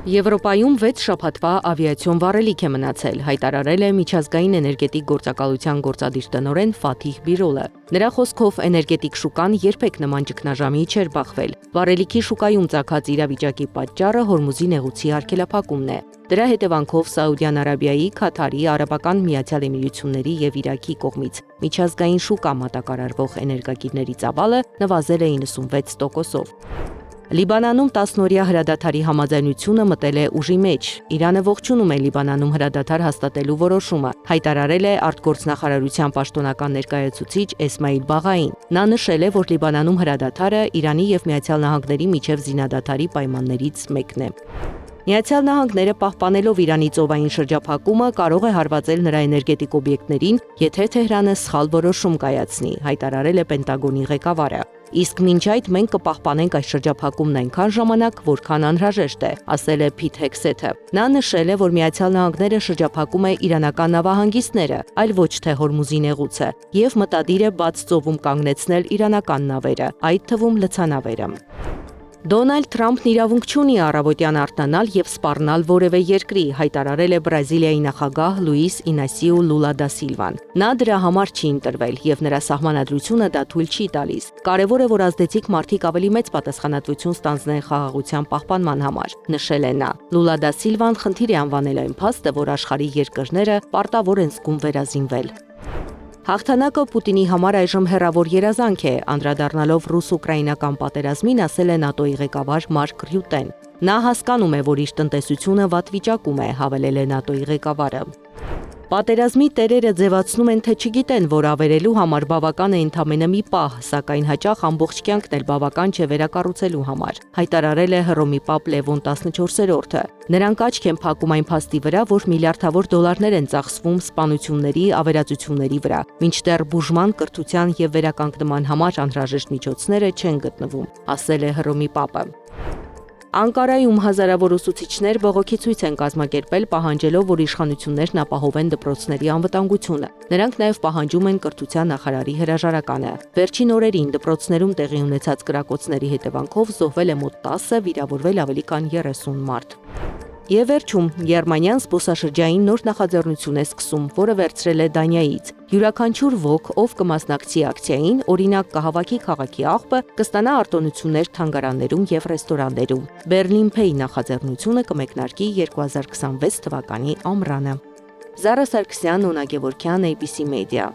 Եվրոպայում 6 շաբաթվա ավիացիոն վառելիք է մնացել, հայտարարել է միջազգային էներգետիկ գործակալության գործադիր տնօրեն Ֆաթիհ Բիրոլը։ Նրա խոսքով էներգետիկ շուկան երբեք նման ճգնաժամի չէր բախվել։ Վառելիքի շուկայում ծագած իրավիճակի պատճառը Հորմուզի նեղուցի արգելափակումն է։ Դրա հետևանքով Սաուդյան Արաբիայի, Քաթարի, Արաբական Միացյալ Էմիրությունների եւ Իրաքի կողմից միջազգային շուկա մատակարարվող էներգակիրների ծավալը նվազել է 96%-ով։ Լիբանանում 10-օրյա հրադադարի համաձայնությունը մտել է ուժի մեջ։ Իրանը ողջունում է Լիբանանում հրադադար հաստատելու որոշումը, հայտարարել է արտգործնախարարության պաշտոնական ներկայացուցիչ Էսմայիլ Բաղային։ Նա նշել է, որ Լիբանանում հրադադարը Իրանի եւ Միացյալ Նահանգների միջև զինադադարի պայմաններից մեկն է։ Միացյալ Նահանգները պահպանելով Իրանի ծովային շրջափակումը կարող է հարվածել նրա էներգետիկ օբյեկտներին, եթե Թեհրանը սխալ որոշում կայացնի, հայտարարել է Պենտագոնի ղեկավարը։ Իսկ մինչ այդ մենք կպահպանենք այս շրջափակումն այնքան ժամանակ, որքան անհրաժեշտ է, ասել է Փիթ Հեքսեթը։ Նա նշել է, որ Միացյալ Նահանգները շրջափակում է իրանական նավահանգիստները, այլ ոչ թե Հորմուզի նեղուցը, եւ մտադիր է բաց ծովում կանգնեցնել իրանական նավերը, այդ թվում լցանավերը։ Դոնալդ Թրամփն իրավունք չունի առավոտյան արթնանալ եւ սպառնալ որևէ երկրի, հայտարարել է Բրազիլիայի նախագահ Լուիս Ինասիո Լուլա դա Սիլվան։ Նա դրա համար չի ընտրվել եւ նրա սահմանադրությունը դա թույլ չի տալիս։ Կարևոր է, որ ազդեցիկ մարդիկ ավելի մեծ պատասխանատվություն ստանձնեն խաղաղության պահպանման համար, նշել է նա։ Լուլա դա Սիլվան խնդիր է անվանել այն փաստը, որ աշխարհի երկրները պարտավոր են զգում վերազինվել։ Հաղթանակը Պուտինի համար այժմ հեռավոր երազանք է, անդրադառնալով ռուս-ուկրաինական պատերազմին, ասել է ՆԱՏՕ-ի ղեկավար Մարկ Ռյուտեն։ Նա հասկանում է, որ իր տնտեսությունը վատ վիճակում է, հավելել է ՆԱՏՕ-ի ղեկավարը։ Պատերազմի տերերը ձևացնում են, թե չգիտեն, որ ավերելու համար բավական է ընդամենը մի պահ, սակայն հաճախ ամբողջ կյանքն էլ բավական չէ վերակառուցելու համար, հայտարարել է Հռոմի Պապ Լևոն 14-րդը։ Նրանք աչք են փակում այն փաստի վրա, որ միլիարդավոր դոլարներ են ծախսվում սպանությունների, ավերածությունների վրա, մինչդեռ բուժման, կրթության եւ վերականգնման համար անհրաժեշտ միջոցները չեն գտնվում, ասել է Հռոմի Պապը։ Անկարայում հազարավոր ուսուցիչներ բողոքի ցույց են կազմակերպել, պահանջելով, որ իշխանություններն ապահովեն դպրոցների անվտանգությունը։ Նրանք նաև պահանջում են կրթության նախարարի հրաժարականը։ Վերջին օրերին դպրոցներում տեղի ունեցած կրակոցների հետևանքով զոհվել է մոտ 10-ը, վիրավորվել ավելի քան 30 մարդ։ Եվ վերջում Գերմանիան զբոսաշրջային նոր նախաձեռնություն է սկսում, որը վերցրել է Դանիայից։ Յուրաքանչյուր ոք, ով կմասնակցի ակցիային, օրինակ կհավաքի քաղաքի աղբը, կստանա արտոնություններ թանգարաններում եւ ռեստորաններում։ Berlin Pay նախաձեռնությունը կմեկնարկի 2026 թվականի ամռանը։ Զարա Սարգսյան, Նոնա Գևորգյան, ABC Media։